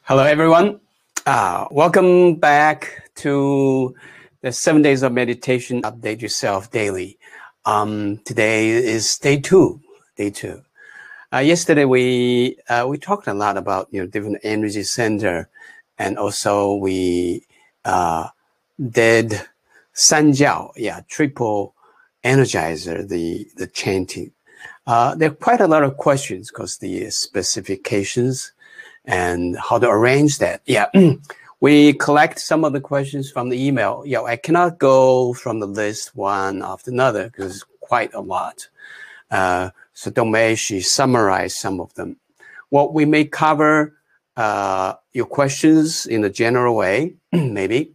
Hello, everyone. Welcome back to the 7 days of meditation. Update yourself daily. Today is day two. Yesterday we talked a lot about different energy center, and also we did Sanjiao, triple energizer, the chanting. There are quite a lot of questions because the specifications and how to arrange that. We collect some of the questions from the email. I cannot go from the list one after another because it's quite a lot. So Dongmei, she summarized some of them. Well, we may cover your questions in a general way, maybe.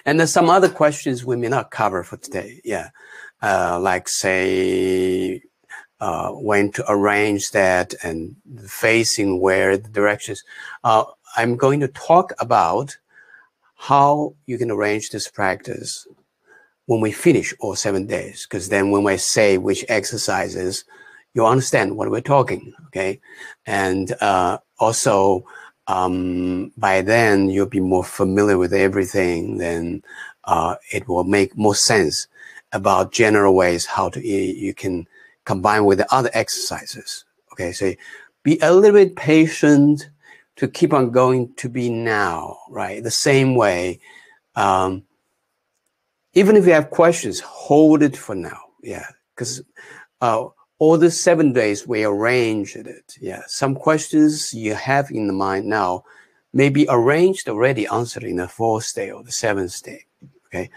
And then some other questions we may not cover for today. Like say, when to arrange that and facing where the directions. I'm going to talk about how you can arrange this practice when we finish all 7 days, because then when I say which exercises, you'll understand what we're talking, okay? And also, by then, you'll be more familiar with everything, then it will make more sense about general ways how to you can combine with the other exercises. Okay, so be a little bit patient to keep on going to be now, right? The same way, even if you have questions, hold it for now. Because all the 7 days we arranged it. Some questions you have in the mind now may be arranged already, answered in the 4th day or the 7th day. Okay,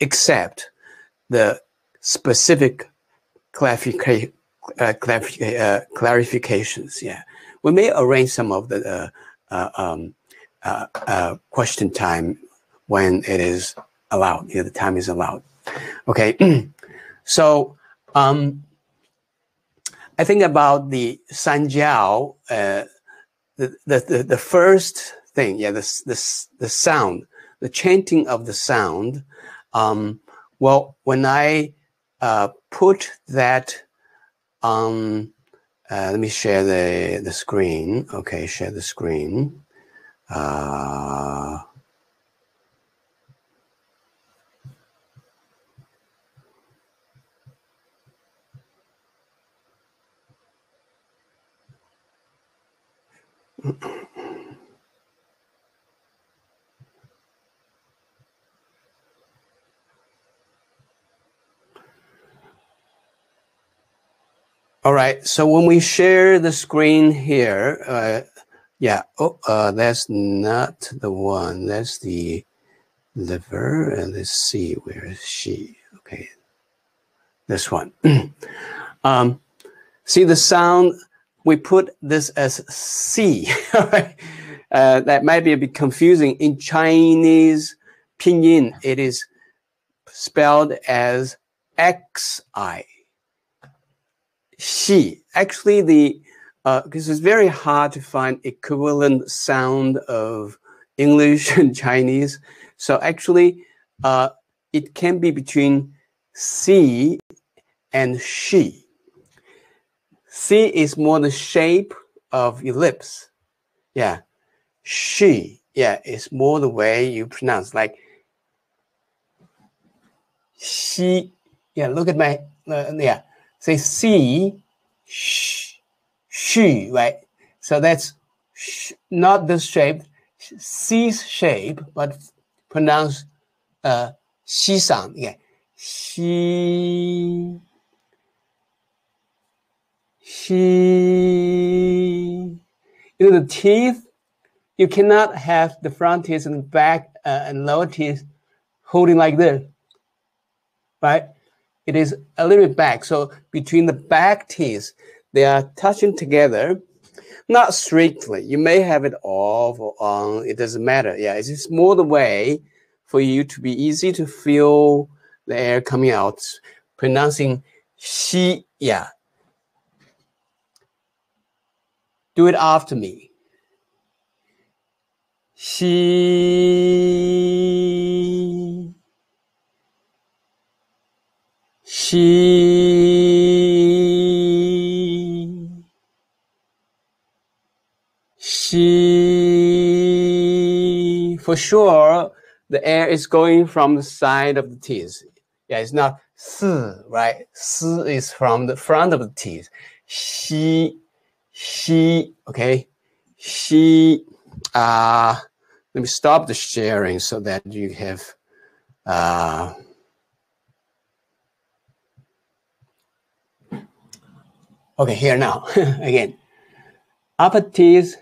except the specific clarifications. We may arrange some of the question time when it is allowed. The time is allowed. Okay, so I think about the Sanjiao, the first thing. The sound, the chanting of the sound. Well, when I put that on, let me share the screen. Okay, share the screen. All right, so when we share the screen here, that's not the one. That's the liver. Let's see, where is she? Okay, this one. See the sound? We put this as C. That might be a bit confusing. In Chinese pinyin, it is spelled as XI. Xi. Actually, because it's very hard to find equivalent sound of English and Chinese. So actually, it can be between C and she. C is more the shape of your lips. She, is more the way you pronounce, like she. Look at my, say C, she, right? So that's not this shape, C's shape, but pronounced she sound. She. The teeth, you cannot have the front teeth and back and lower teeth holding like this, right? It is a little bit back. So between the back teeth, they are touching together, not strictly. You may have it off or on, it doesn't matter. It's just more the way for you to be easy to feel the air coming out, pronouncing she, Do it after me. She. She. for sure, the air is going from the side of the teeth. Yeah, it's not si, right? Si is from the front of the teeth. Xi, okay? Xi, let me stop the sharing so that you have, okay, here now, again. Upper teeth,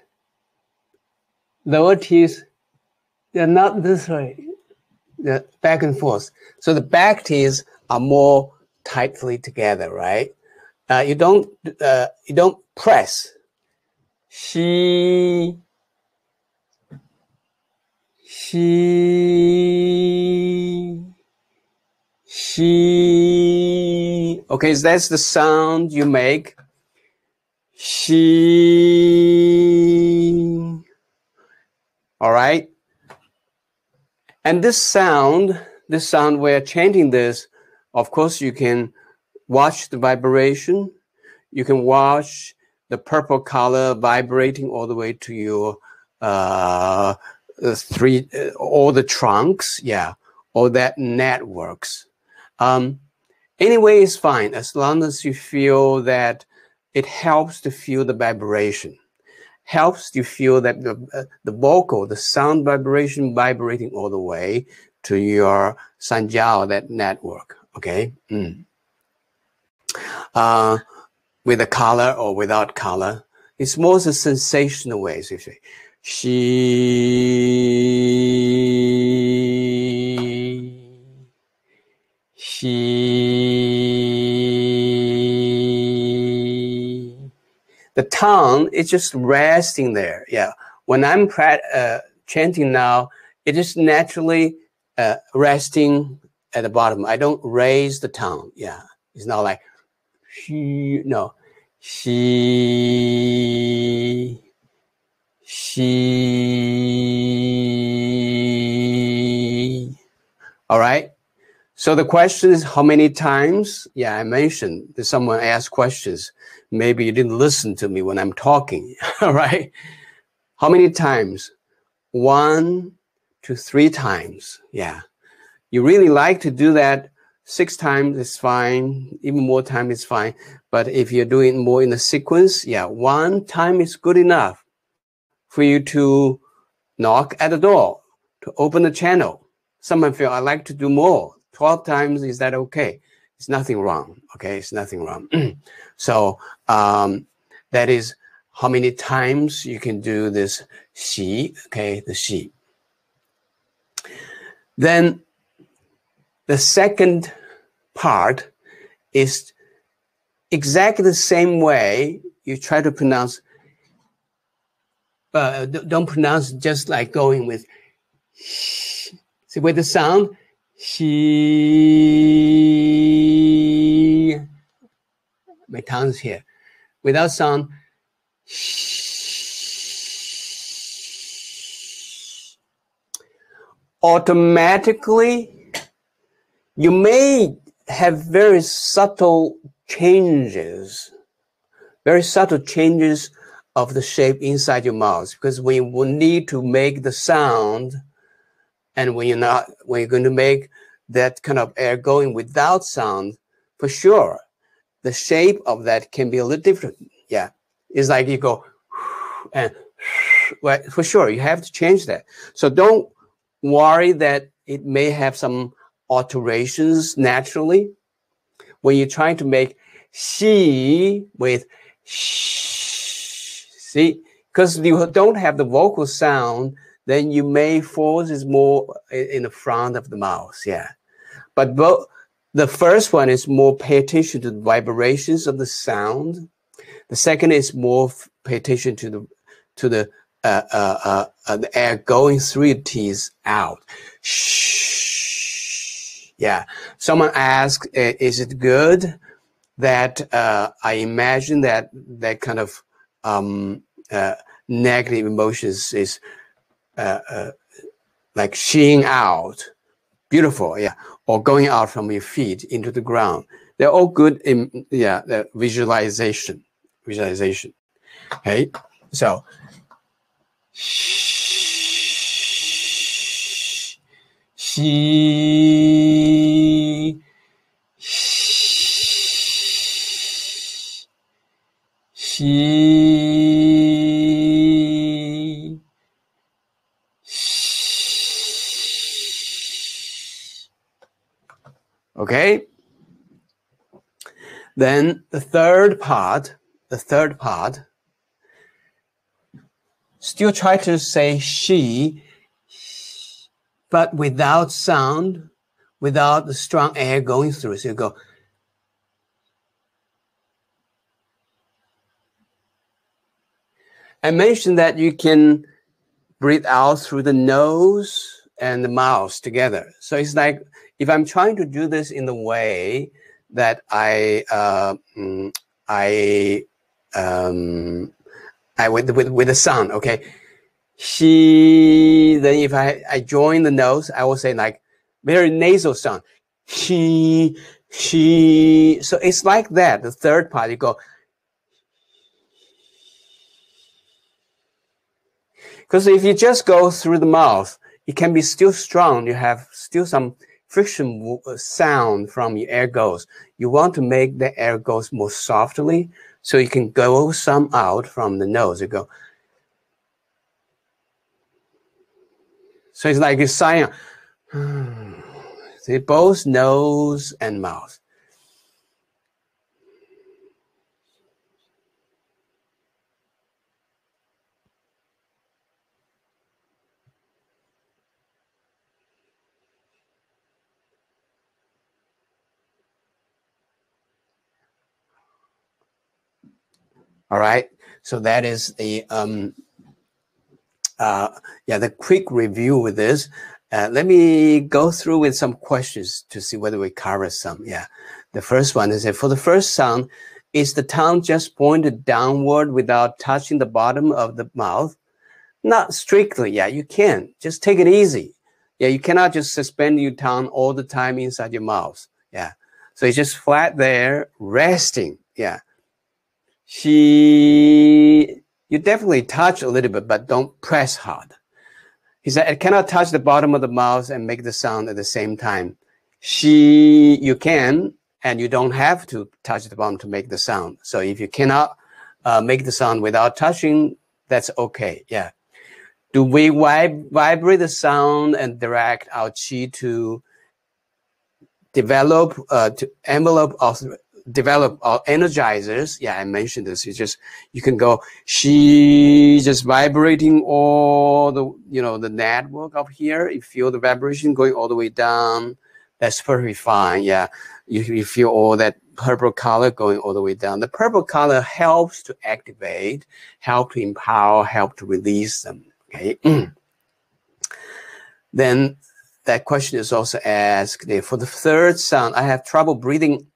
lower teeth, they're not this way. They're back and forth. So the back teeth are more tightly together, right? You don't press. She. Okay, so that's the sound you make. She. All right. And this sound we're chanting this, of course, you can watch the vibration. You can watch the purple color vibrating all the way to your all the trunks, yeah, all that networks. Anyway, it's fine as long as you feel that it helps to feel the vibration, helps you feel that the vocal, the sound vibration vibrating all the way to your sanjiao, that network, okay? With a color or without color. It's more the sensational ways, you say. The tongue is just resting there. Yeah. When I'm chanting now, it is naturally resting at the bottom. I don't raise the tongue. Yeah. It's not like, no. All right. So the question is how many times? Yeah, I mentioned that someone asked questions. Maybe you didn't listen to me when I'm talking. All right. How many times? 1 to 3 times. Yeah. You really like to do that 6 times is fine. Even more time is fine. But if you're doing more in a sequence, yeah, 1 time is good enough for you to knock at the door, to open the channel. Someone feel I like to do more. 12 times, is that okay? It's nothing wrong, okay? It's nothing wrong. So that is how many times you can do this xi, okay, the xi. Then the second part is exactly the same way you try to pronounce, don't pronounce just like going with, see with the sound, she, my tongue's here. Without sound, automatically, you may have very subtle changes of the shape inside your mouth, because when you will need to make the sound, and when you're going to make that kind of air going without sound, for sure, the shape of that can be a little different. Yeah, it's like you go, and well, for sure, you have to change that. So don't worry that it may have some alterations naturally. When you're trying to make xi with sh, see, because you don't have the vocal sound, then you may force is more in the front of the mouth. Yeah, but both. The first one is more pay attention to the vibrations of the sound. The second is more pay attention to the air going through your teeth out. Shh. Yeah. Someone asked, is it good that I imagine that kind of negative emotions is like sheeing out. Beautiful, yeah. Or going out from your feet into the ground. They're all good in, yeah, visualization. Okay, so She, she, okay. Then the third part, still try to say she, but without sound, without the strong air going through. So you go. I mentioned that you can breathe out through the nose and the mouth together. So it's like if I'm trying to do this in the way that I with the sound, okay. She, then if I join the nose, I will say like very nasal sound. She. So it's like that. The third part, you go. Because if you just go through the mouth, it can be still strong. You have still some friction sound from your air goes. You want to make the air goes more softly, so you can go some out from the nose. You go. So it's like a sign. See, both nose and mouth. All right. So that is the the quick review with this. Let me go through with some questions to see whether we cover some. Yeah. The first one is that for the first sound, is the tongue just pointed downward without touching the bottom of the mouth? Not strictly. Yeah, you can. Just take it easy. Yeah, you cannot just suspend your tongue all the time inside your mouth. Yeah. So it's just flat there, resting. Yeah. You definitely touch a little bit, but don't press hard. He said, I cannot touch the bottom of the mouth and make the sound at the same time. You can, and you don't have to touch the bottom to make the sound. So if you cannot make the sound without touching, that's okay. Yeah. Do we vibrate the sound and direct our chi to develop, develop our energizers? Yeah, I mentioned this. You can go, she just vibrating all the, the network up here. You feel the vibration going all the way down. That's perfectly fine. Yeah, you feel all that purple color going all the way down. The purple color helps to activate, help to empower, help to release them. Okay. Then that question is also asked, for the third sound, I have trouble breathing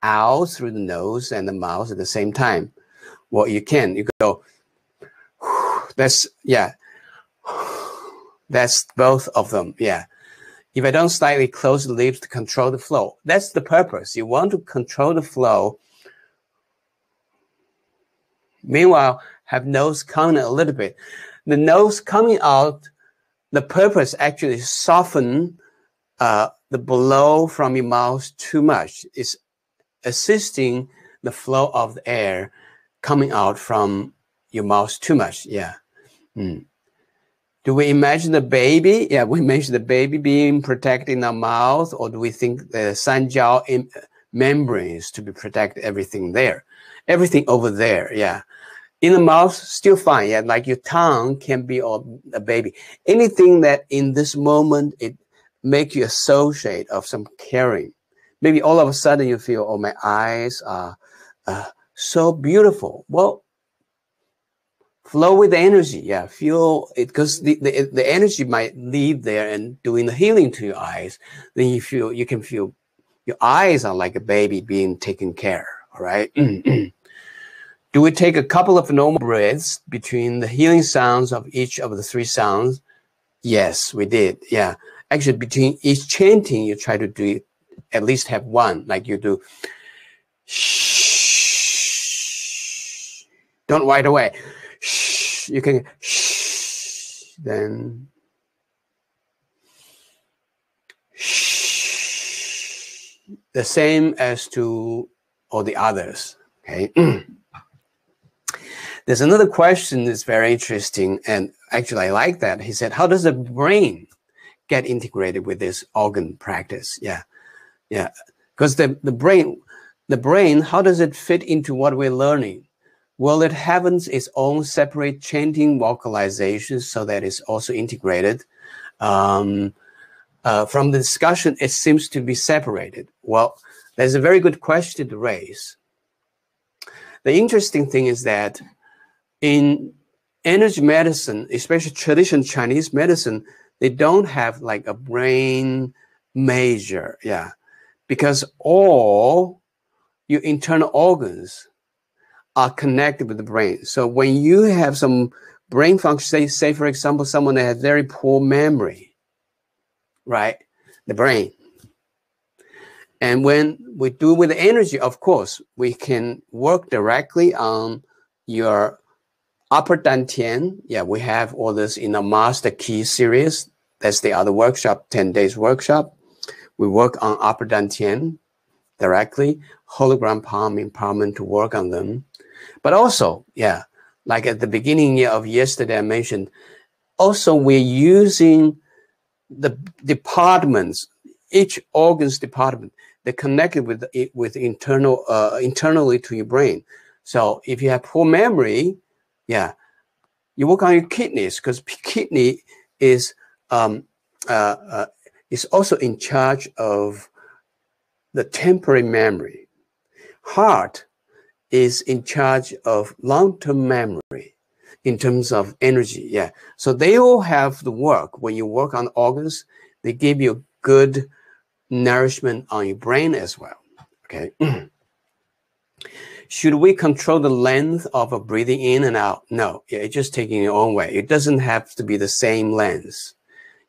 out through the nose and the mouth at the same time. Well, you go, that's both of them. Yeah. If I don't slightly close the lips to control the flow, that's the purpose. You want to control the flow. Meanwhile, have nose coming a little bit. The nose coming out, the purpose actually is soften the blow from your mouth too much. It's assisting the flow of the air coming out from your mouth too much. Yeah. Do we imagine the baby? Yeah, we mentioned the baby being protected in our mouth, or do we think the sanjiao membranes to be protect everything there? Everything over there, yeah. In the mouth, still fine. Yeah, like your tongue can be a baby. Anything that in this moment, it make you associate of some caring. Maybe all of a sudden you feel, oh, my eyes are so beautiful. Well, flow with the energy. Yeah, feel it, because the energy might leave there and doing the healing to your eyes. Then you can feel your eyes are like a baby being taken care. All right. Do we take a couple of normal breaths between the healing sounds of each of the three sounds? Yes, we did. Yeah. Actually, between each chanting, you try to do at least have one, like you do. Shh. Don't right away. Shh. You can shh. Then the same as to all the others. Okay. There's another question that's very interesting, and actually I like that. He said, how does the brain get integrated with this organ practice? Yeah. Because the brain, how does it fit into what we're learning? Well, it has its own separate chanting vocalizations so that it's also integrated. From the discussion, it seems to be separated. Well, there's a very good question to raise. The interesting thing is that in energy medicine, especially traditional Chinese medicine, they don't have like a brain major, because all your internal organs are connected with the brain. So when you have some brain function, say for example, someone that has very poor memory, right? The brain. And when we do with the energy, of course, we can work directly on your upper dantian. Yeah, we have all this in a Master Key series. That's the other workshop, 10 days workshop. We work on upper dantian directly, hologram palm empowerment to work on them. But also, like at the beginning of yesterday, I mentioned, also we're using the departments, each organ's department, they're connected with internally to your brain. So if you have poor memory, you work on your kidneys, because kidney is also in charge of the temporary memory. Heart is in charge of long-term memory in terms of energy. So they all have the work. When you work on organs, they give you good nourishment on your brain as well. Okay. Should we control the length of a breathing in and out? No, it's just taking your own way. It doesn't have to be the same length.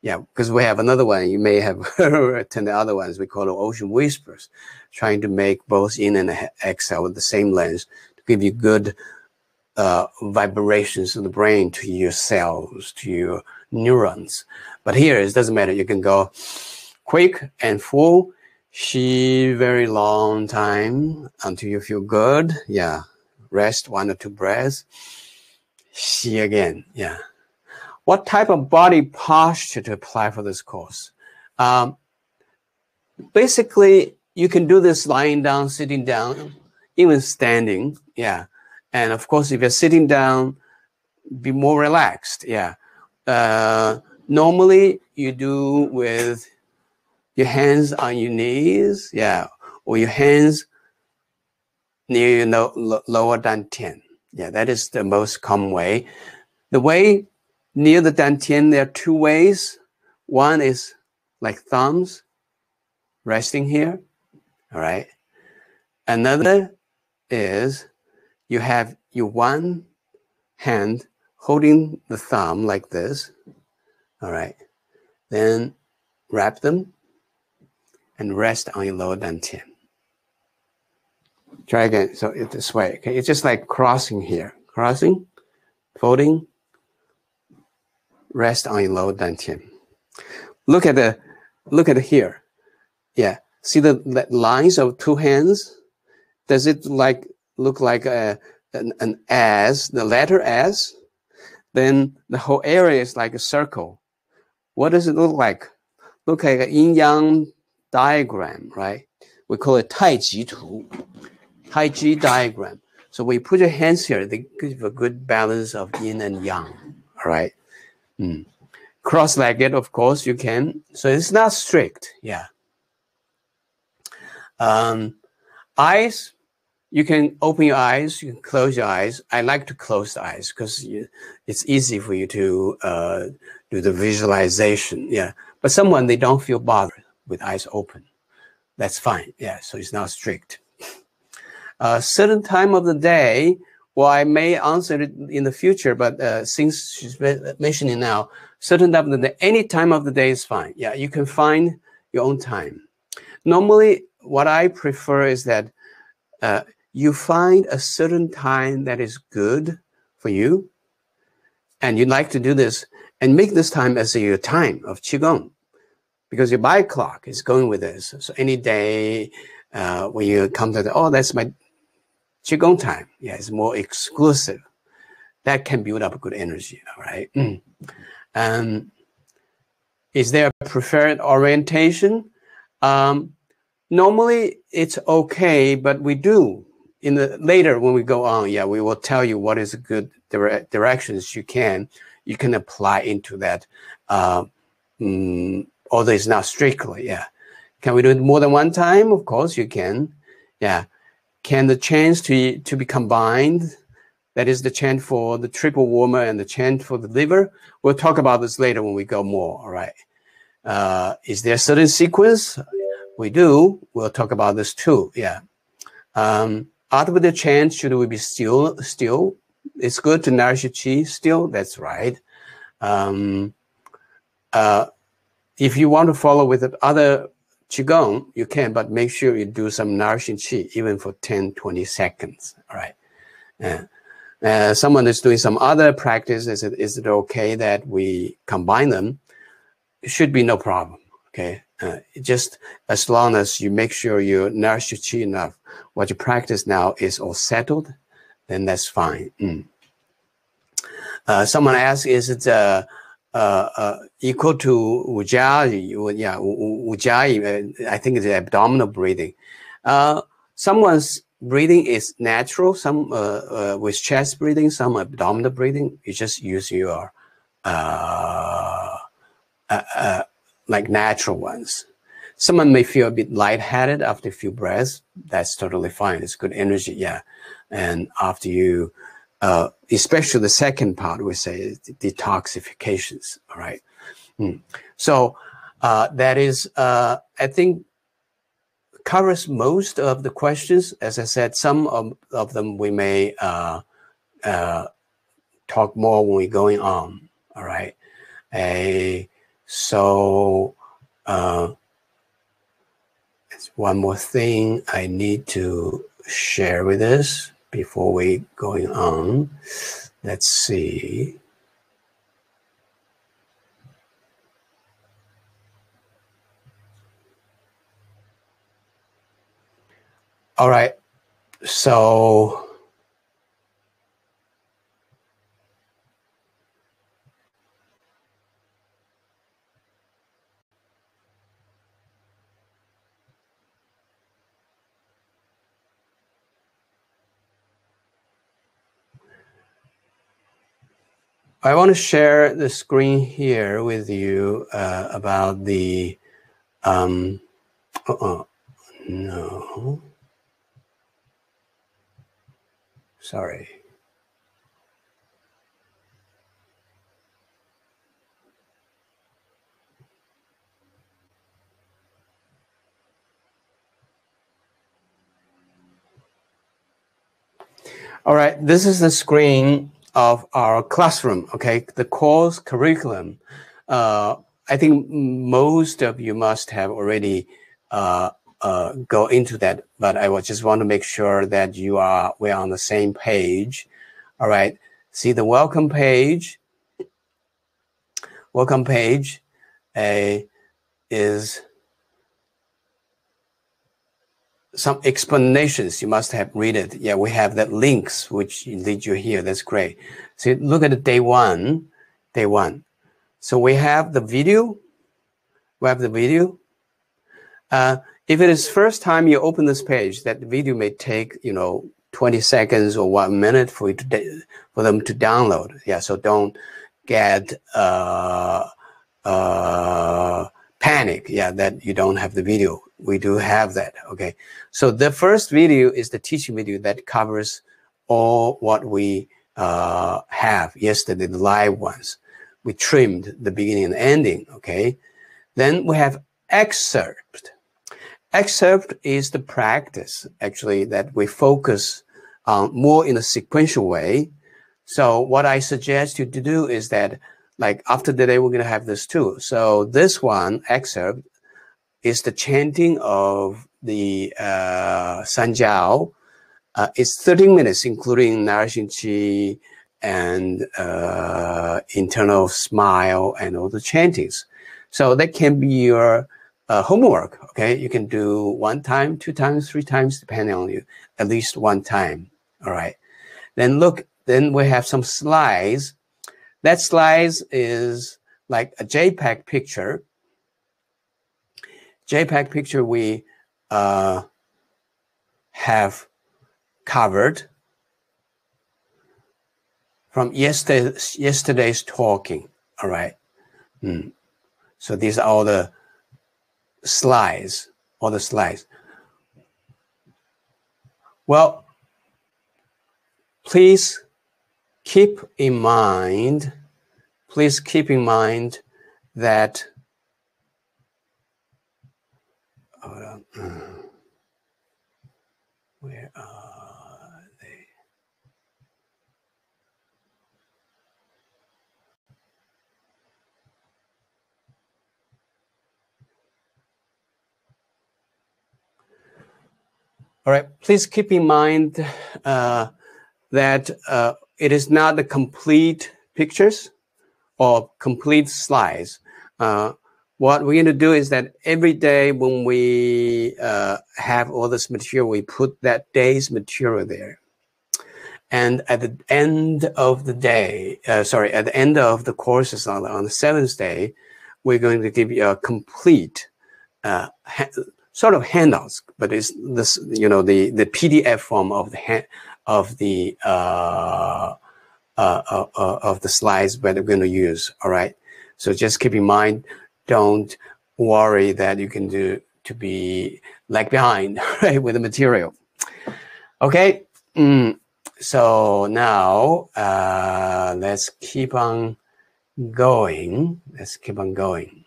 Because we have another one, you may have attended the other ones, we call it ocean whispers, trying to make both in and exhale with the same length to give you good vibrations of the brain to your cells, to your neurons. But here, it doesn't matter. You can go quick and full, Xi very long time until you feel good. Rest 1 or 2 breaths. Xi again. What type of body posture to apply for this course? Basically, you can do this lying down, sitting down, even standing. And of course, if you're sitting down, be more relaxed. Normally, you do with your hands on your knees, or your hands near your lower dantian. That is the most common way. The way near the dantian, there are 2 ways. One is like thumbs, resting here, all right? Another is you have your one hand holding the thumb like this, all right? Then wrap them and rest on your lower dantian. Try again, so it's this way, okay? It's just like crossing here, crossing, folding, rest on your lower dantian. Look at here. See the lines of 2 hands? Does it look like an S, the letter S? Then the whole area is like a circle. What does it look like? Look like an yin-yang diagram, right? We call it Tai Chi diagram. So when you put your hands here, they give a good balance of yin and yang, all right? Cross-legged, of course, you can. So it's not strict, Eyes, you can open your eyes, you can close your eyes. I like to close the eyes because it's easy for you to do the visualization, But someone, they don't feel bothered with eyes open. That's fine, so it's not strict. Certain time of the day, well, I may answer it in the future, but since she's mentioning now, certain time of the day, any time of the day is fine. You can find your own time. Normally, what I prefer is that you find a certain time that is good for you, and you'd like to do this, and make this time as your time of Qigong. because your body clock is going with this. So any day when you come to oh, that's my Qigong time. Yeah, it's more exclusive. That can build up good energy, all right? Is there a preferred orientation? Normally it's okay, but we do. Later when we go on, yeah, we will tell you what is a good directions you can apply into that. Although it's not strictly, yeah. Can we do it more than one time? Of course you can, yeah. Can the chants to be combined? That is the chant for the triple warmer and the chant for the liver. We'll talk about this later when we go more, all right? Is there a certain sequence? We do. We'll talk about this too, yeah. After the chant, should we be still? It's good to nourish your qi still, that's right. If you want to follow with the other Qigong, you can, but make sure you do some nourishing qi, even for 10, 20 seconds, all right? Someone is doing some other practice, is it okay that we combine them? It should be no problem, okay? Just as long as you make sure you nourish your qi enough, what you practice now is all settled, then that's fine. Someone asked, is it equal to ujjayi? Yeah, ujjayi, I think it's abdominal breathing. Someone's breathing is natural, some with chest breathing, some abdominal breathing. You just use your like natural ones. Someone may feel a bit lightheaded after a few breaths. That's totally fine. It's good energy, yeah. And after you, especially the second part, we say detoxifications, all right? So that is, I think, covers most of the questions. As I said, some of them we may talk more when we're going on, all right? So it's one more thing I need to share with us before we going on. Let's see. All right, so I want to share the screen here with you about the no, sorry. All right, this is the screen of our classroom, okay? The course curriculum. I think most of you must have already go into that, but I would just want to make sure that we're on the same page. All right, see the welcome page. Welcome page is some explanations. You must have read it. Yeah, we have that links which lead you here. That's great. So look at the day one. So we have the video. If it is first time you open this page, that video may take 20 seconds or 1 minute for them to download. Yeah, so don't get panic. Yeah, that you don't have the video. We do have that. Okay, so the first video is the teaching video that covers all what we have yesterday, the live ones. We trimmed the beginning and ending. Okay, then we have excerpt. Excerpt is the practice, actually, that we focus on more in a sequential way. So what I suggest you to do is that, like after the day, we're going to have this too. So this one, excerpt, is the chanting of the Sanjiao. It's 13 minutes, including nourishing qi and internal smile and all the chantings. So that can be your homework. Okay, you can do 1 time, 2 times, 3 times, depending on you. At least 1 time. All right. Then look. Then we have some slides. That slides is like a JPEG picture. JPEG picture we have covered from yesterday's talking. All right. So these are all the slides. All the slides. Well, please keep in mind that where are they? All right, please keep in mind that it is not the complete pictures or complete slides. What we're going to do is that every day when we have all this material, we put that day's material there. And at the end of the day, at the end of the courses on the 7th day, we're going to give you a complete sort of handouts, but it's this, the PDF form of the slides that we're going to use. All right. So just keep in mind, don't worry that you can do to be lag behind, right, with the material. Okay. So now let's keep on going. Let's keep on going.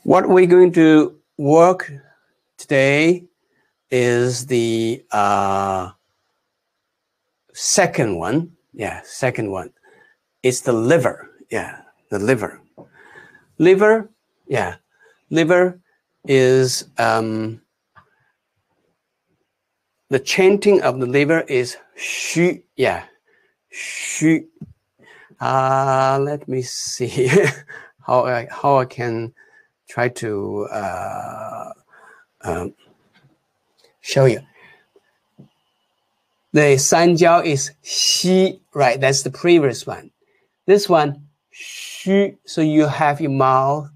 What we're going to work today is the second one. Yeah, second one. It's the liver. Yeah, the liver. Liver, yeah. Liver is the chanting of the liver is Xu. Yeah, Xu. Let me see how I can try to show you. The Sanjiao is Xi, right? That's the previous one. This one, Xu. So you have your mouth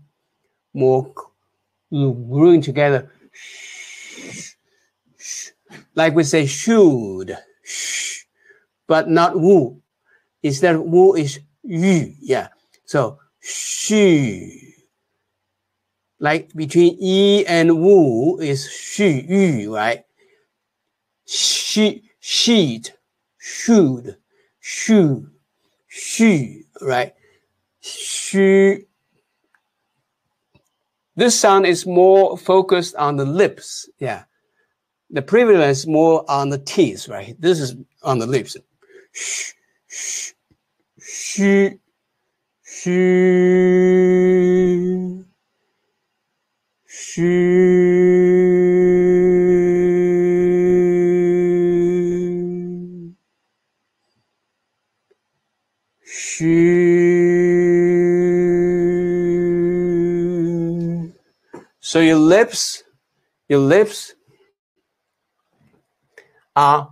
more gluing together. Like we say, should, but not wu. Instead of wu is yu. Yeah. So xu. Like between yi and wu is xu yu, right? Sheet, should, shu, right? Shu. This sound is more focused on the lips. Yeah. The previous one is more on the teeth, right? This is on the lips. Shu, shu, shu, shu, shu. So your lips are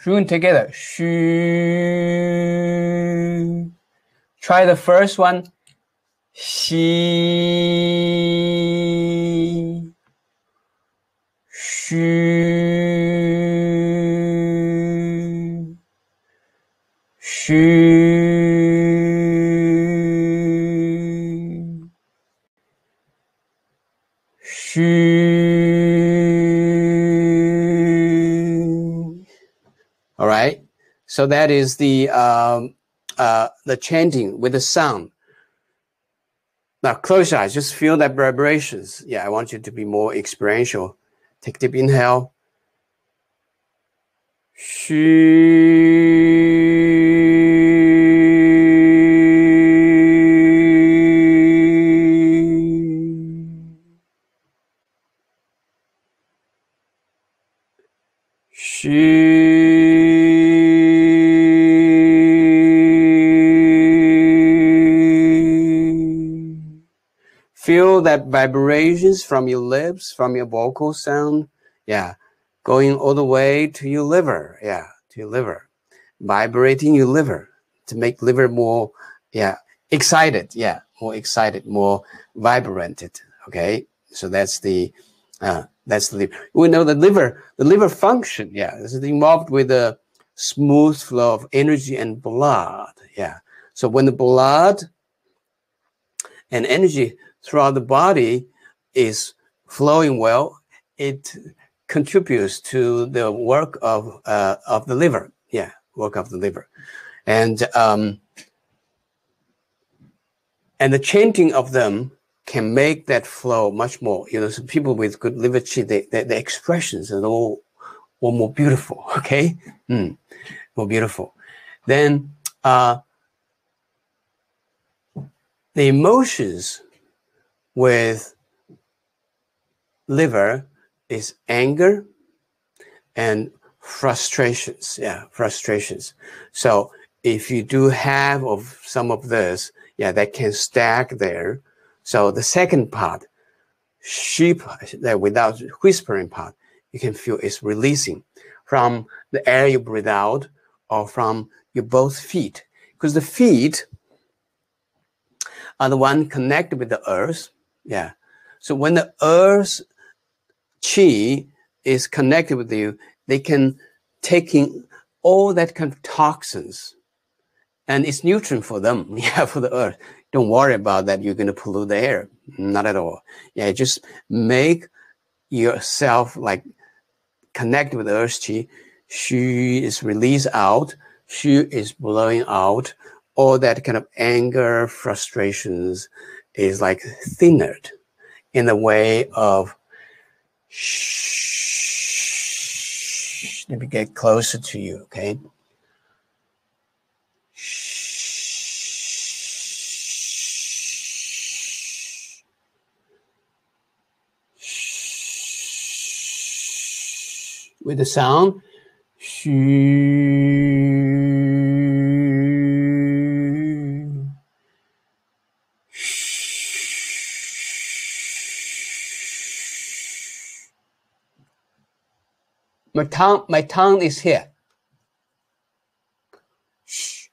joined together. Shu. Try the first one. Xi. Shu. Shu. All right. So that is the chanting with the sound. Now close your eyes. Just feel that vibrations. Yeah, I want you to be more experiential. Take a deep inhale. Feel that vibrations from your lips, from your vocal sound, yeah, going all the way to your liver, yeah, to your liver, vibrating your liver to make liver more, yeah, excited, yeah, more excited, more vibrated. Okay, so that's the liver. We know the liver function, yeah, this is involved with the smooth flow of energy and blood, yeah. So when the blood and energy throughout the body is flowing well, it contributes to the work of the liver. Yeah, work of the liver, and the chanting of them can make that flow much more. You know, some people with good liver chi, the expressions are all more beautiful. Okay, more beautiful. Then the emotions with liver is anger and frustrations. Yeah, frustrations. So if you do have of some of this, yeah, that can stack there. So the second part, sheep, that without whispering part, you can feel it's releasing from the air you breathe out or from your both feet, because the feet are the one connected with the earth. Yeah. So when the earth chi is connected with you, they can take in all that kind of toxins, and it's nutrient for them. Yeah, for the earth. Don't worry about that. You're going to pollute the air. Not at all. Yeah, just make yourself like connect with the earth chi. She is released out. She is blowing out. All that kind of anger, frustrations is like thinnered in the way of shh. Let me get closer to you, okay? Shh. With the sound, shh. My tongue is here. Shh.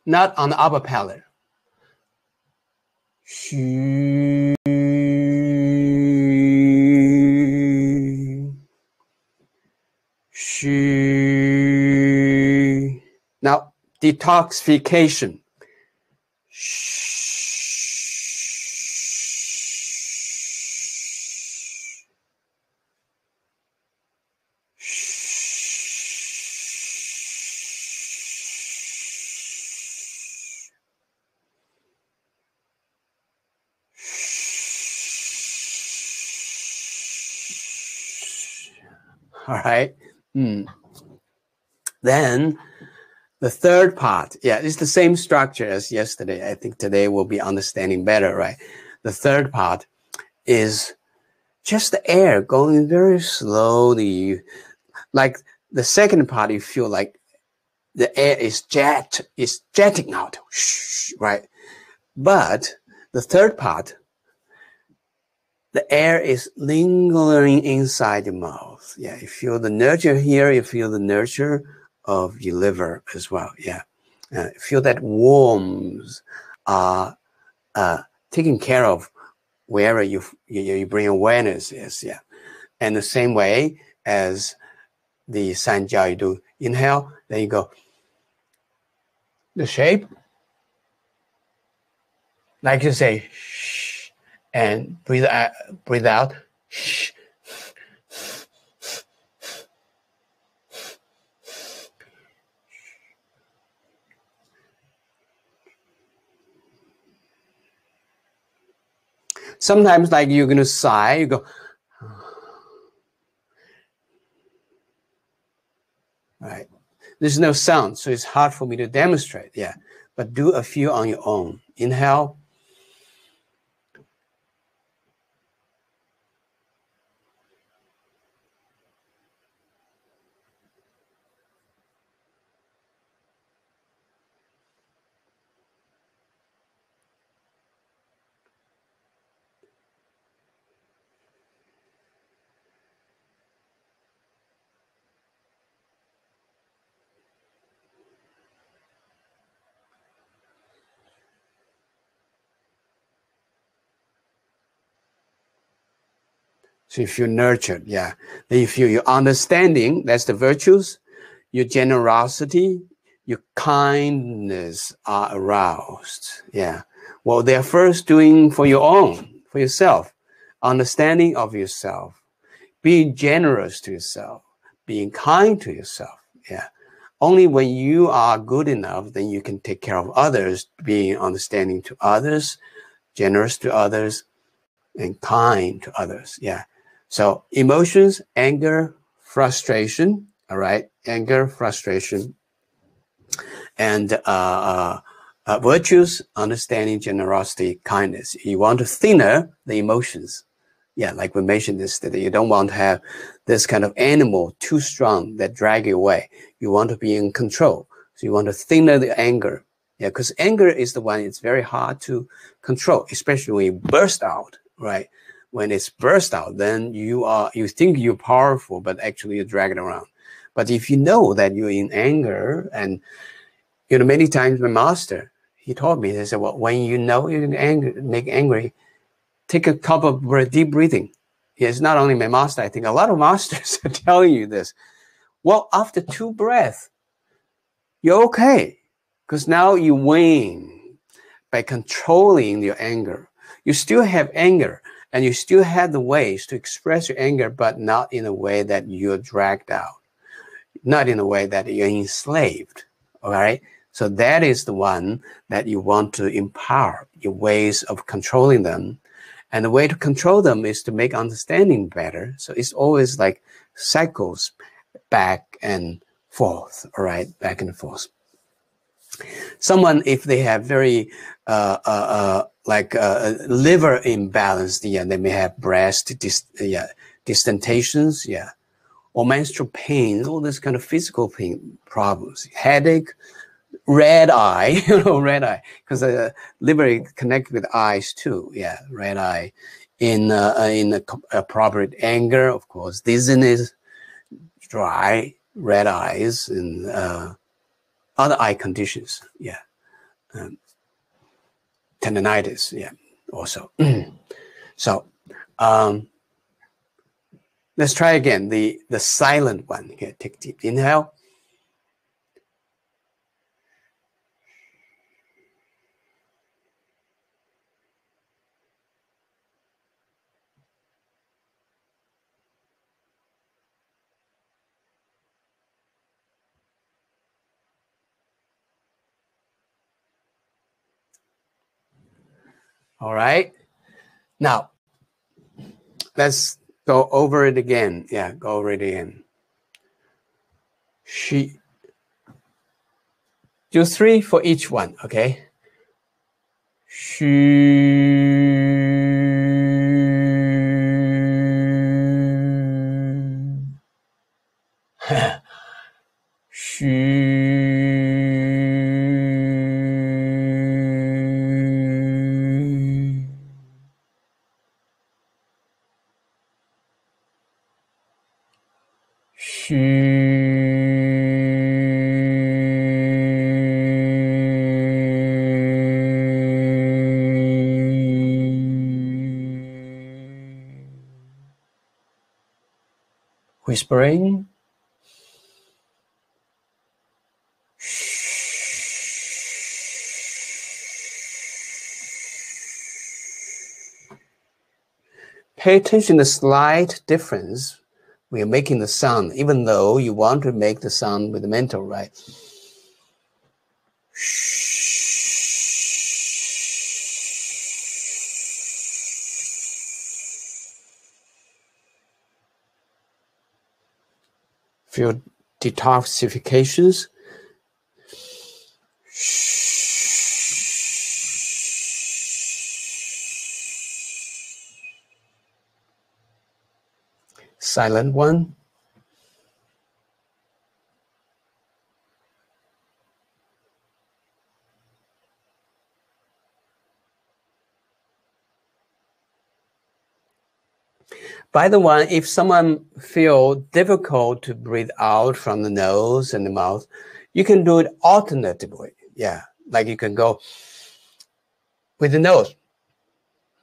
Not on the upper palate. Shh. Shh. Now, detoxification. Shh. All right. Then the third part, yeah, it's the same structure as yesterday. I think today we'll be understanding better, right? The third part is just the air going very slowly. Like the second part, you feel like the air is jetting out, right? But the third part, the air is lingering inside your mouth. Yeah, you feel the nurture here, you feel the nurture of your liver as well. Yeah, feel that warmth taken care of wherever you bring awareness is. Yeah, and the same way as the San Jiao, you do inhale, then you go the shape, like you say, shh, and breathe out, shh. Sometimes like you're gonna sigh, you go, right? There's no sound, so it's hard for me to demonstrate. Yeah, but do a few on your own. Inhale. So you feel nurtured, yeah. Then you feel your understanding, that's the virtues, your generosity, your kindness are aroused, yeah. Well, they're first doing for your own, for yourself, understanding of yourself, being generous to yourself, being kind to yourself, yeah. Only when you are good enough, then you can take care of others, being understanding to others, generous to others, and kind to others, yeah. So emotions, anger, frustration, all right, anger, frustration, and virtues, understanding, generosity, kindness. You want to thinner the emotions. Yeah, like we mentioned this, that you don't want to have this kind of animal too strong that drag you away. You want to be in control. So you want to thinner the anger. Yeah, because anger is the one it's very hard to control, especially when you burst out, right? When it's burst out, then you think you're powerful, but actually you're dragged around. But if you know that you're in anger, and many times my master, he taught me, he said, well, when you know you're in anger, make angry, take a couple of deep breathing. It's not only my master, I think a lot of masters are telling you this. Well, after 2 breaths, you're okay. Because now you win by controlling your anger. You still have anger, and you still have the ways to express your anger, but not in a way that you're dragged out, not in a way that you're enslaved. All right? So that is the one that you want to empower, your ways of controlling them. And the way to control them is to make understanding better. So it's always like cycles back and forth, all right? Back and forth. Someone, if they have very liver imbalance, yeah, they may have breast distentations, yeah, or menstrual pains, all this kind of physical pain problems, headache, red eye, red eye, because the liver is connected with eyes too. Yeah, red eye. In appropriate anger, of course, dizziness, dry, red eyes, and other eye conditions. Yeah, tendinitis. Yeah, also. So let's try again. The silent one. Okay, take deep inhale. All right. Now, let's go over it again. Yeah, go over it again. Do 3 for each one, okay? Whispering. Pay attention to the slight difference we are making the sound, even though you want to make the sound with the mental, right? Feel detoxifications. Silent one. By the way, if someone feel difficult to breathe out from the nose and the mouth, you can do it alternatively. Yeah, like you can go with the nose,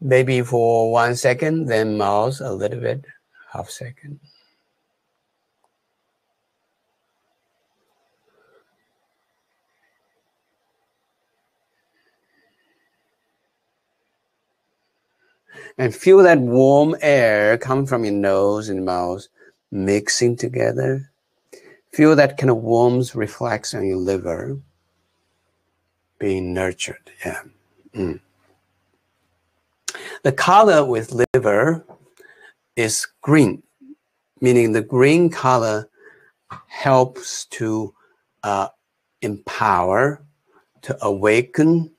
maybe for 1 second, then mouth a little bit, half second. And feel that warm air coming from your nose and mouth, mixing together. Feel that kind of warmth reflects on your liver, being nurtured. Yeah. Mm. The color with liver is green, meaning the green color helps to empower, to awaken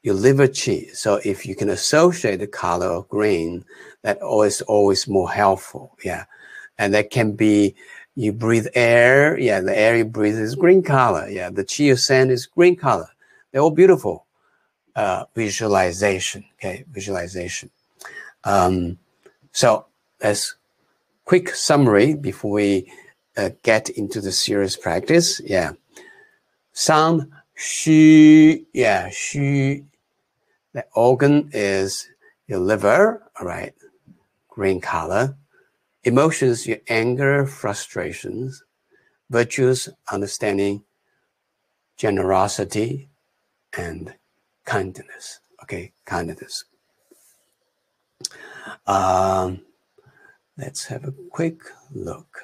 your liver qi. So if you can associate the color of green, that is always more helpful. Yeah. And that can be, you breathe air. Yeah. The air you breathe is green color. Yeah. The qi you send is green color. They're all beautiful visualization. Okay. Visualization. So as quick summary before we get into the serious practice. Yeah. Sound, xu. Yeah. Xu. The organ is your liver, all right, green color. Emotions, your anger, frustrations. Virtues, understanding, generosity, and kindness. Okay, kindness. Let's have a quick look.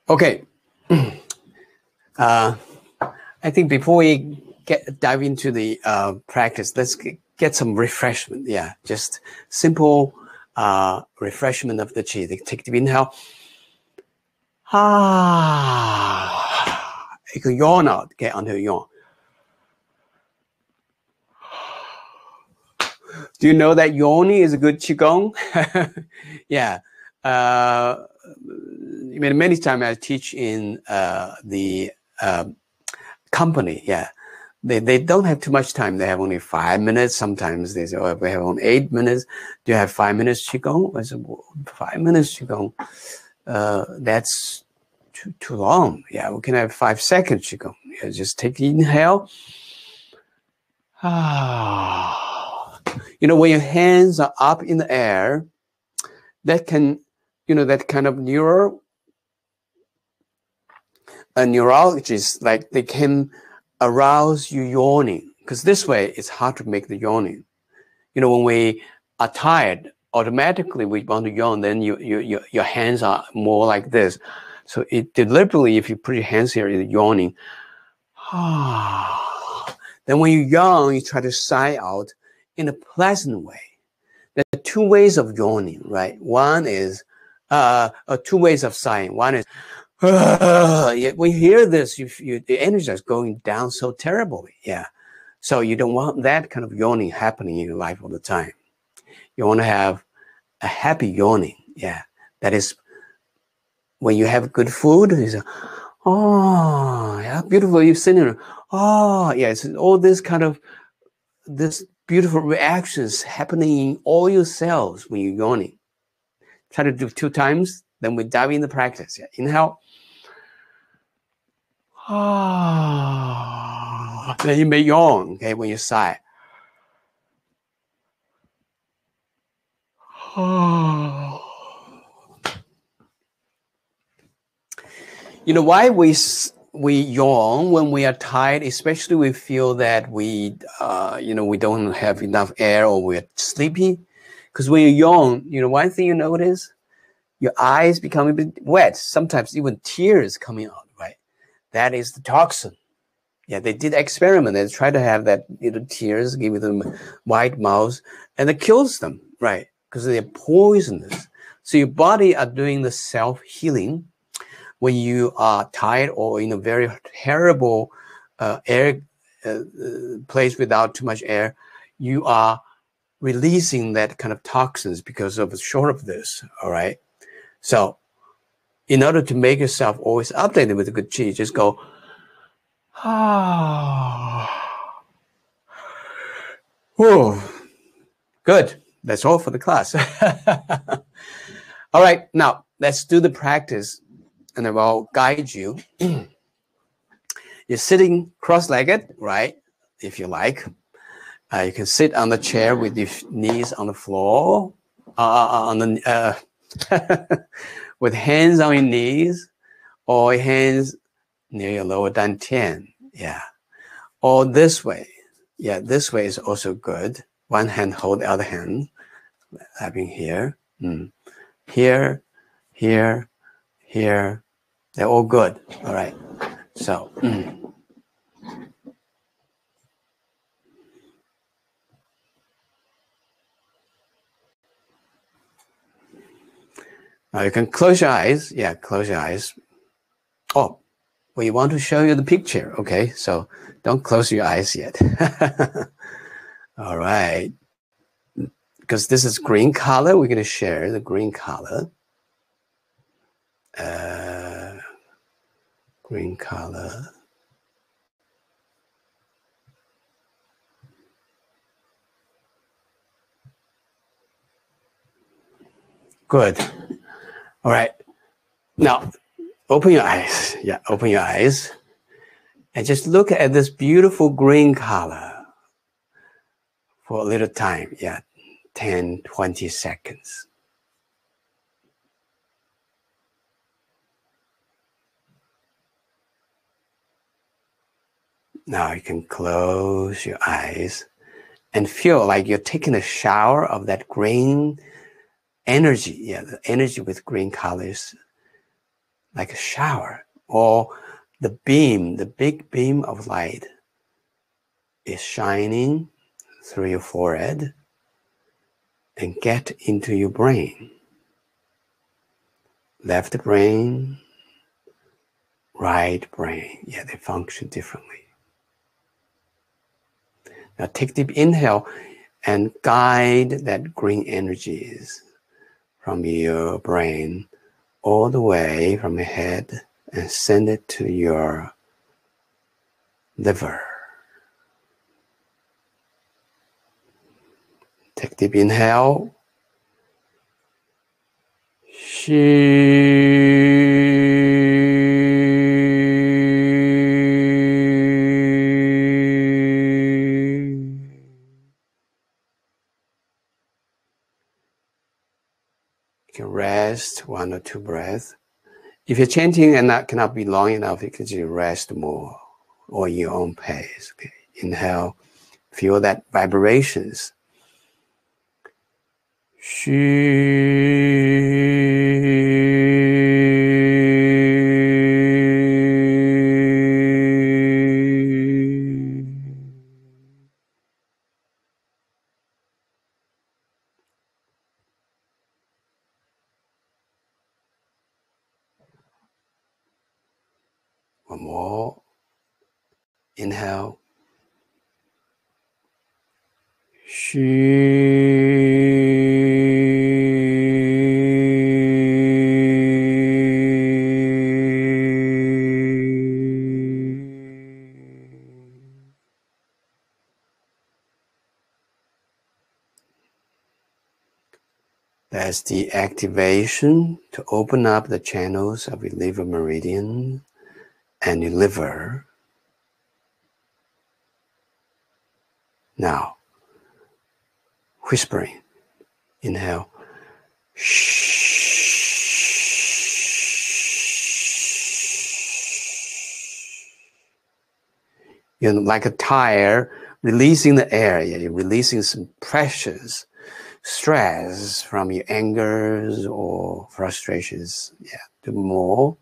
Okay. I think before we dive into the practice, let's get some refreshment. Yeah, just simple refreshment of the qi. Take a deep inhale. 一个 yawn out, get onto a yawn. Do you know that yawning is a good qigong? Yeah. Many times I teach in the company. Yeah. They don't have too much time. They have only 5 minutes. Sometimes they say, oh, we have only 8 minutes. Do you have 5 minutes qigong? I said, well, 5 minutes qigong. That's too long. Yeah, we can have 5 seconds qigong. Yeah, just take the inhale. You know, when your hands are up in the air, that can, you know, that kind of neurologists, like they can arouse you yawning, because this way it's hard to make the yawning. You know, when we are tired, automatically we want to yawn, then your hands are more like this. So it deliberately, if you put your hands here, you're yawning. Then when you yawn, you try to sigh out in a pleasant way. There are 2 ways of yawning, right? One is 2 ways of sighing. One is when you hear this, the energy is going down so terribly. Yeah. So you don't want that kind of yawning happening in your life all the time. You want to have a happy yawning. Yeah. That is when you have good food, you say, oh, yeah, beautiful. You're sitting, oh, yeah, it's all this kind of, this beautiful reactions happening in all your cells when you're yawning. Try to do 2 times, then we dive in the practice. Yeah. Inhale. Then you may yawn, okay, when you sigh. You know why we yawn when we are tired, especially we feel that we don't have enough air or we're sleepy? Because when you yawn, you know, one thing you notice, your eyes become a bit wet, sometimes even tears coming out, right? That is the toxin. Yeah, they did experiment. They tried to have that, you know, tears, give them white mouth, and it kills them, right? Because they're poisonous. So your body are doing the self-healing. When you are tired or in a very terrible air place without too much air, you are releasing that kind of toxins because of short of this, all right? So in order to make yourself always updated with the good qi, just go, Whew. Good. That's all for the class. All right, now let's do the practice, and I will guide you. You're sitting cross-legged, right? If you like, you can sit on the chair with your knees on the floor, with hands on your knees, or hands near your lower dantian. Yeah. Or this way. Yeah, this way is also good. One hand hold the other hand, having here. Here, here, here. They're all good. All right. So, now you can close your eyes. Yeah, close your eyes. Oh, we want to show you the picture. Okay, so don't close your eyes yet. All right. Because this is green color, we're going to share the green color. Green color. Good. All right. Now, open your eyes. Yeah, open your eyes. And just look at this beautiful green color for a little time. Yeah, 10, 20 seconds. Now you can close your eyes and feel like you're taking a shower of that green energy. Yeah, the energy with green colors, like a shower. Or the beam, the big beam of light is shining through your forehead and get into your brain. Left brain, right brain. Yeah, they function differently. Now take deep inhale and guide that green energies from your brain all the way from your head and send it to your liver. Take deep inhale. You can rest 1 or 2 breaths. If you're chanting and that cannot be long enough, you can just rest more or your own pace. Okay. Inhale, feel that vibrations. One more. Inhale. That's the activation to open up the channels of your liver meridian and your liver. Now, whispering. Inhale. You're like a tire releasing the air. You're releasing some pressures, stress from your angers or frustrations. Yeah, do more.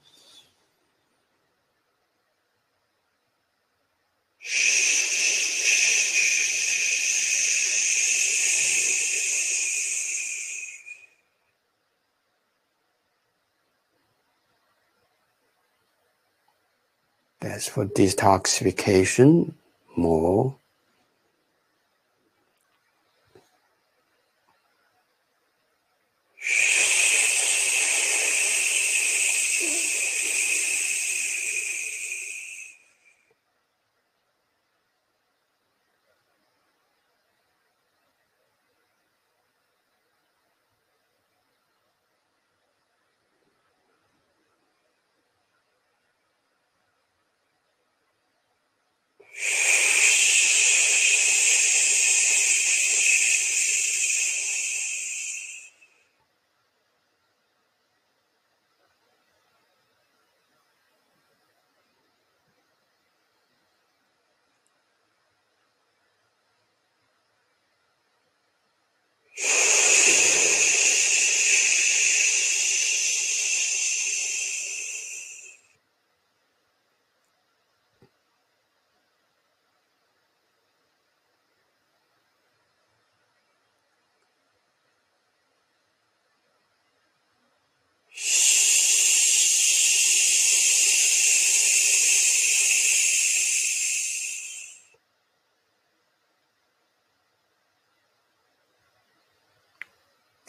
That's for detoxification. More.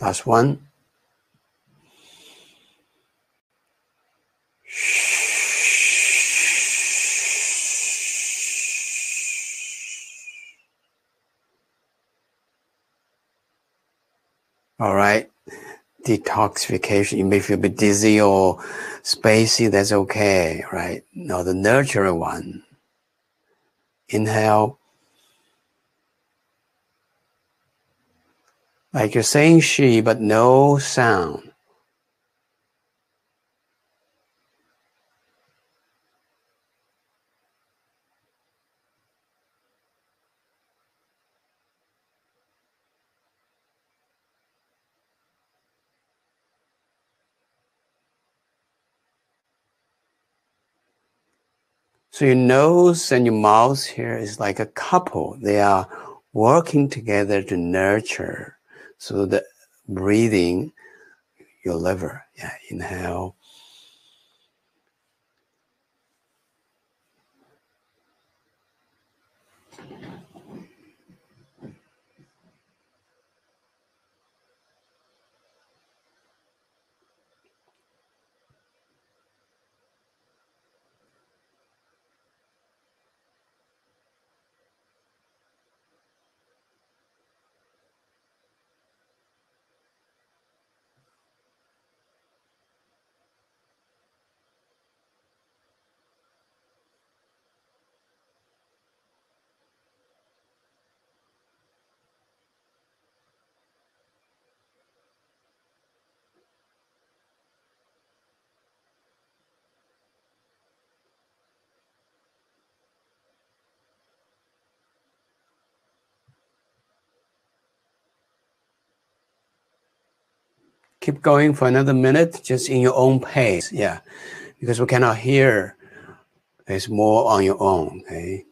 Last one. All right. Detoxification. You may feel a bit dizzy or spacey. That's okay, right? Now the nurturing one. Inhale. Like you're saying she, but no sound. So your nose and your mouth here is like a couple. They are working together to nurture. So the breathing, your liver. Yeah, inhale. Keep going for another minute, just in your own pace. Yeah, because we cannot hear. There's more on your own, okay?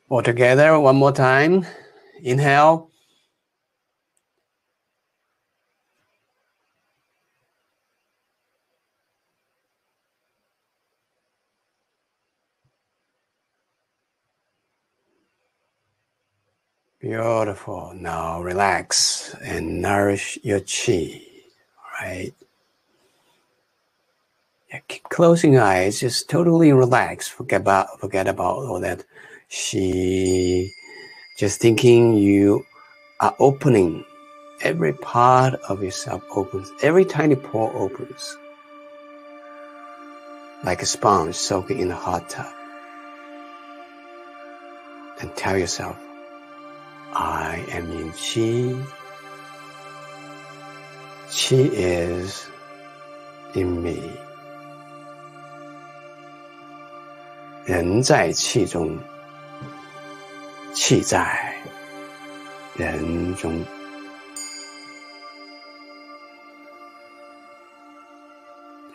All together, one more time. Inhale. Beautiful. Now relax and nourish your chi, right? Yeah, keep closing your eyes, just totally relax. Forget about all that she. Just thinking you are opening. Every part of yourself opens. Every tiny pore opens. Like a sponge soaking in a hot tub. And tell yourself, I am in Qi. Qi is in me. 人在气中，气在人中。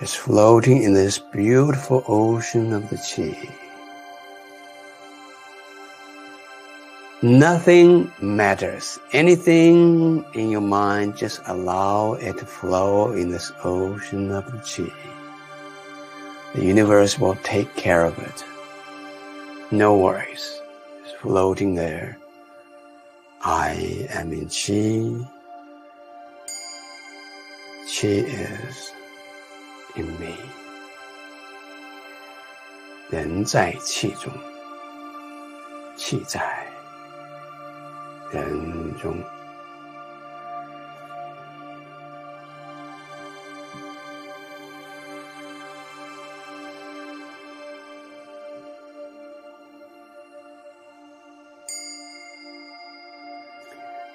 Just floating in this beautiful ocean of the Qi. Nothing matters. Anything in your mind, just allow it to flow in this ocean of the Qi. The universe will take care of it. No worries. Just floating there. I am in Qi. Qi is in me. 人在气中，气在人中。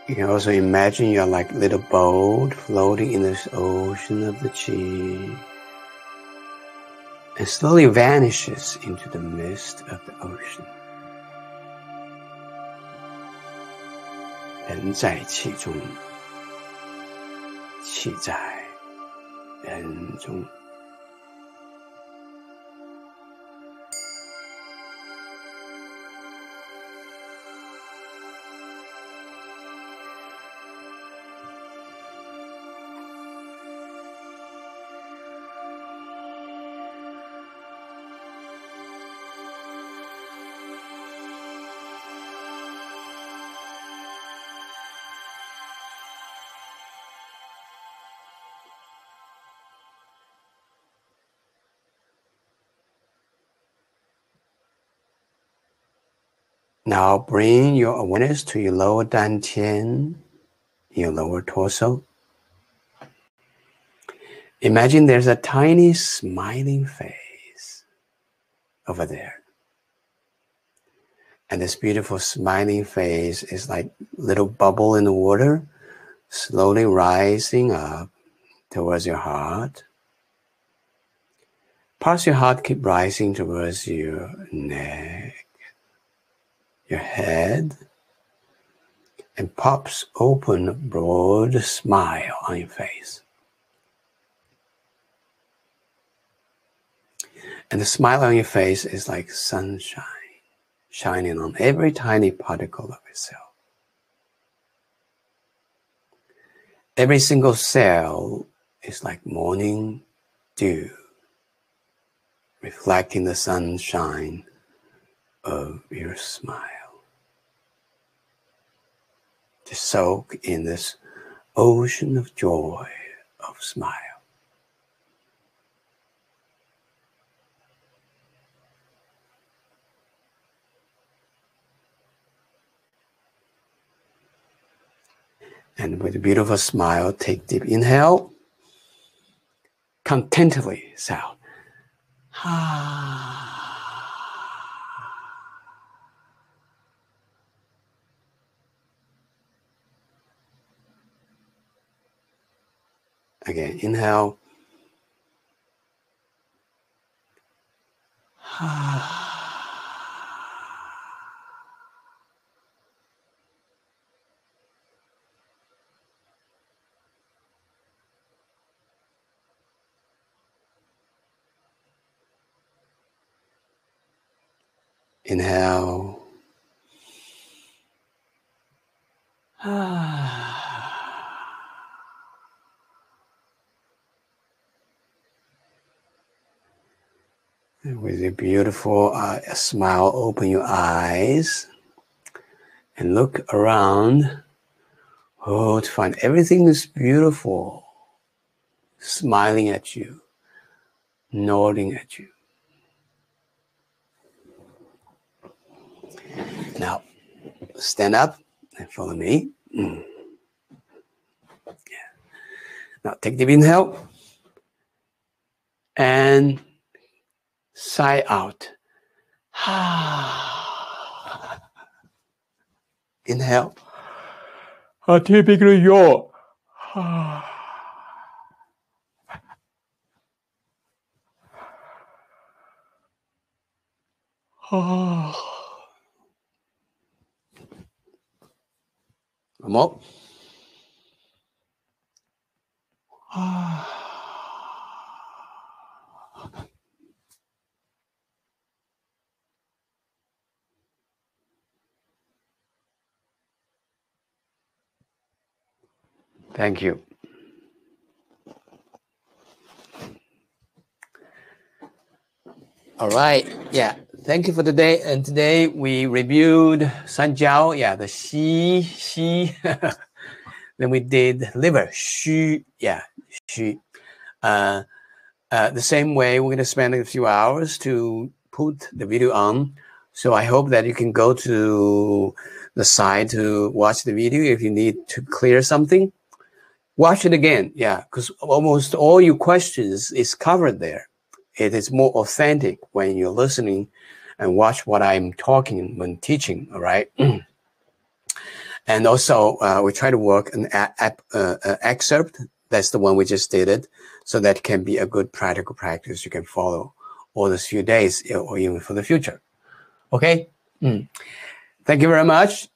You can also imagine you're like a little boat floating in this ocean of the Qi, and slowly vanishes into the mist of the ocean. 人在气中，气在人中。Now bring your awareness to your lower dantian, your lower torso. Imagine there's a tiny smiling face over there. And this beautiful smiling face is like a little bubble in the water, slowly rising up towards your heart. Parts of your heart keep rising towards your neck, your head, and pops open a broad smile on your face. And the smile on your face is like sunshine, shining on every tiny particle of itself. Every single cell is like morning dew, reflecting the sunshine of your smile. To soak in this ocean of joy, of smile. And with a beautiful smile, take deep inhale. Contentedly sound. Again, inhale. Inhale. And with a beautiful smile, open your eyes and look around. Oh, to find everything is beautiful, smiling at you, nodding at you. Now, stand up and follow me. Yeah. Now, take a deep inhale and sigh out. Inhale. A typical yaw. One more. Thank you. All right. Yeah. Thank you for today. And today we reviewed Sanjiao. Yeah, the Xi. Then we did liver. Xu. Yeah. Xu. The same way, we're going to spend a few hours to put the video on. So I hope that you can go to the site to watch the video if you need to clear something. Watch it again, yeah, because almost all your questions is covered there. It is more authentic when you're listening and watch what I'm talking when teaching, all right? And also, we try to work an excerpt. That's the one we just did it. So that can be a good practical practice you can follow all those few days or even for the future. Okay? Thank you very much.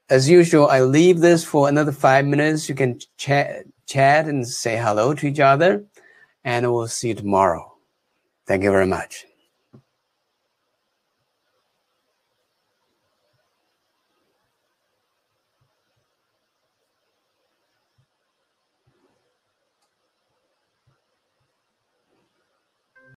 As usual, I leave this for another 5 minutes. You can chat and say hello to each other. And we'll see you tomorrow. Thank you very much.